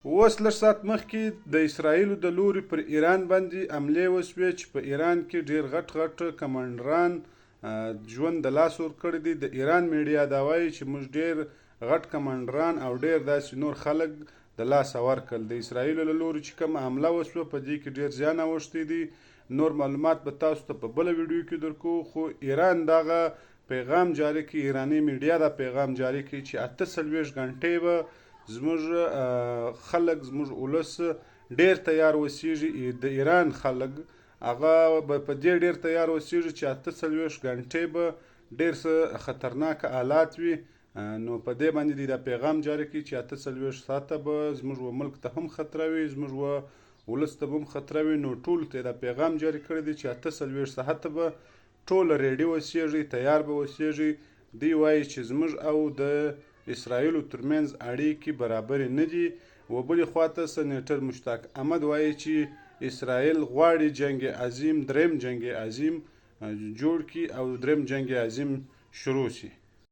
اوس لږ ساعت مخکې د اسرائیلو د لوري پر ایران باندې حملې وسوې چې په ایران کې ډېر غټ کمانډران ژوند د لاس ورکړی دی. د ایران میډیا دا وایي چې موږ ډېر غټ کمانډران او ډېر داسې نور خلک د لاسه ورکړل. د اسرائیلو له لوري چې کومه حمله وسوه په دې کې ډېر زیان اوښتی دی. نور معلومات به تاسو ته په بله ویډیو کې درکو. خو ایران دغه پیغام جاری کړي، ایراني میډیا دا پیغام جاری کړي چې 48 غنټې به زموږ خلک، زموږ ولس ډېر تیار اوسېږي. د ایران خلک هغه به په دې ډېر تیار اوسېږي چې 48 غنټې به ډېر څه خطرناک حالات وي. نو په دې باندې دوی دا پیغام جاری کړي چې 48 ساعته به زموږ ملک ته هم خطره وي، زموږ ولس ته به هم خطره وي. نو ټولو ته دا پیغام جاری کړی دی چې 48 ساعته به ټوله ریډي اوسېږي، تیار به اوسېږي. دوی وایي چې زموږ او د اسرائیلو ترمنځ اړیکې برابرې نه دي. و بلې خواته سنیټر مشتاق احمد وایي چې اسرائیل غواړي جنگ عظیم، دریم جنگ عظیم جوړ کړي او دریم جنگ عظیم شروع شي.